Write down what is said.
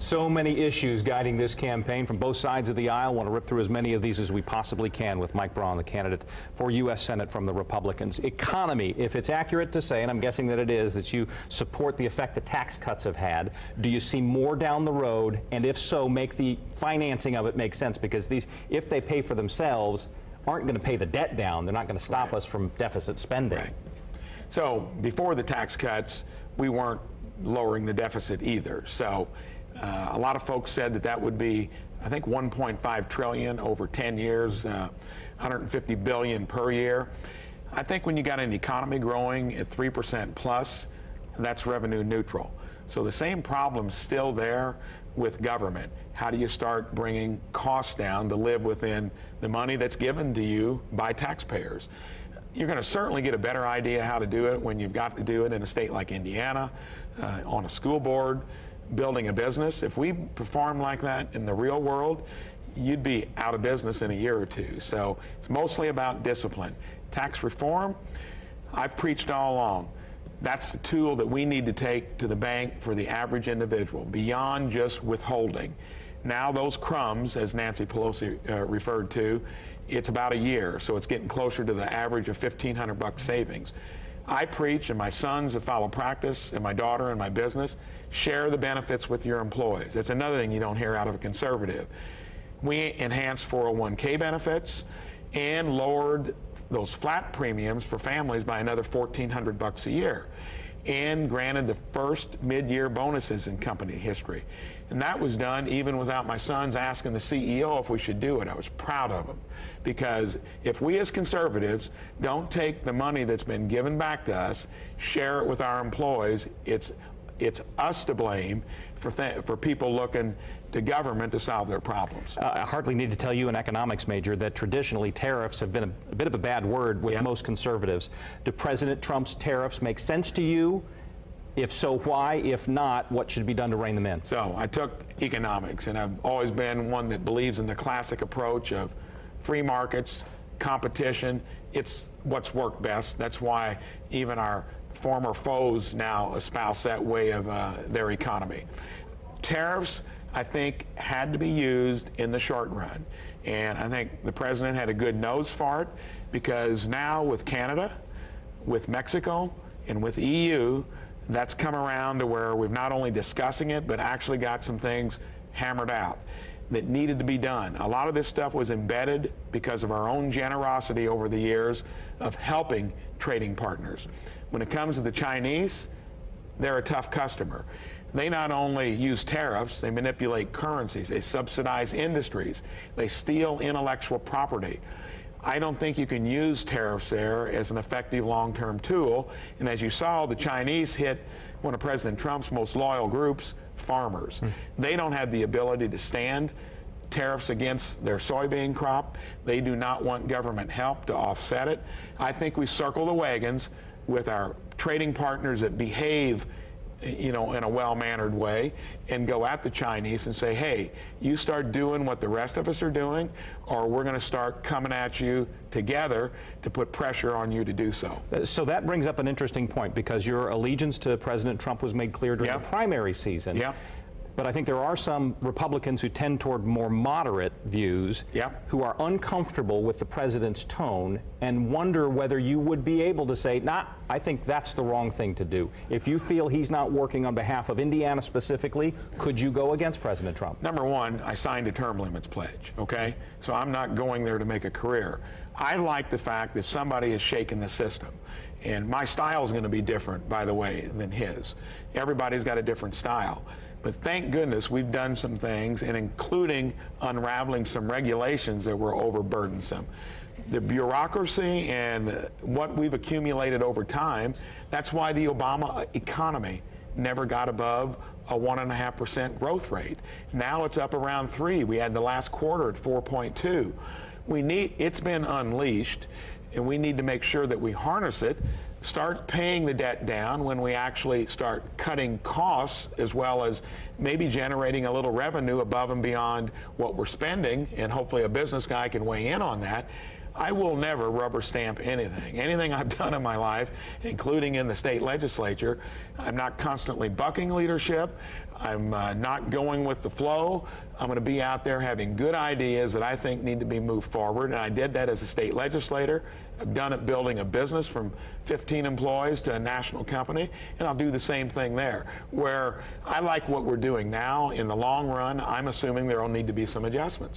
So many issues guiding this campaign from both sides of the aisle. Want to rip through as many of these as we possibly can with Mike Braun, the candidate for U.S. Senate from the Republicans. Economy, if it's accurate to say, and I'm guessing that it is, that you support the effect the tax cuts have had, do you see more down the road? And if so, make the financing of it make sense, because these, if they pay for themselves, aren't going to pay the debt down. They're not going to stop us from deficit spending. Right. So before the tax cuts, we weren't lowering the deficit either. So a lot of folks said that that would be, I think, 1.5 trillion over 10 years, 150 billion per year. I think when you got an economy growing at 3% plus, that's revenue neutral. So the same problem's still there with government. How do you start bringing costs down to live within the money that's given to you by taxpayers? You're going to certainly get a better idea how to do it when you've got to do it in a state like Indiana, on a school board, building a business. If we perform like that in the real world, you'd be out of business in a year or two. So it's mostly about discipline. Tax reform, I've preached all along. That's the tool that we need to take to the bank for the average individual, beyond just withholding. Now those crumbs, as Nancy Pelosi referred to, it's about a year, so it's getting closer to the average of $1,500 savings. I preach, and my sons that follow practice, and my daughter and my business, share the benefits with your employees. That's another thing you don't hear out of a conservative. We enhanced 401k benefits and lowered those flat premiums for families by another $1,400 a year, and granted the first mid-year bonuses in company history. And that was done even without my sons asking the CEO if we should do it. I was proud of them, because if we as conservatives don't take the money that's been given back to us, share it with our employees, it's us to blame for people looking to government to solve their problems. I hardly need to tell you, an economics major, that traditionally tariffs have been a bit of a bad word with most conservatives. Do President Trump's tariffs make sense to you? If so, why? If not, what should be done to rein them in? So I took economics, and I've always been one that believes in the classic approach of free markets, competition. It's what's worked best. That's why even our former foes now espouse that way of their economy. Tariffs, I think, had to be used in the short run. And I think the president had a good nose for it, because now with Canada, with Mexico, and with EU, that's come around to where we've not only discussing it, but actually got some things hammered out that needed to be done. A lot of this stuff was embedded because of our own generosity over the years of helping trading partners. When it comes to the Chinese, they're a tough customer. They not only use tariffs, they manipulate currencies, they subsidize industries, they steal intellectual property. I don't think you can use tariffs there as an effective long-term tool. And as you saw, the Chinese hit one of President Trump's most loyal groups, farmers. They don't have the ability to stand tariffs against their soybean crop. They do not want government help to offset it. I think we circle the wagons with our trading partners that behave, you know, in a well-mannered way, and go at the Chinese and say, hey, you start doing what the rest of us are doing, or we're going to start coming at you together to put pressure on you to do so. So that brings up an interesting point, because your allegiance to President Trump was made clear during the primary season. But I think there are some Republicans who tend toward more moderate views who are uncomfortable with the president's tone and wonder whether you would be able to say, nah, I think that's the wrong thing to do. If you feel he's not working on behalf of Indiana specifically, could you go against President Trump? Number one, I signed a term limits pledge, okay? So I'm not going there to make a career. I like the fact that somebody is shaking the system. And my style is going to be different, by the way, than his. Everybody's got a different style. But thank goodness we've done some things, and including unraveling some regulations that were overburdensome. The bureaucracy and what we've accumulated over time, that's why the Obama economy never got above a 1.5% growth rate. Now it's up around 3. We had the last quarter at 4.2. It's been unleashed, and we need to make sure that we harness it, start paying the debt down when we actually start cutting costs, as well as maybe generating a little revenue above and beyond what we're spending, and hopefully a business guy can weigh in on that. I will never rubber stamp anything. Anything I've done in my life, including in the state legislature, I'm not constantly bucking leadership. I'm not going with the flow. I'm going to be out there having good ideas that I think need to be moved forward, and I did that as a state legislator. I've done it building a business from 15 employees to a national company, and I'll do the same thing there. Where I like what we're doing now, in the long run, I'm assuming there will need to be some adjustments.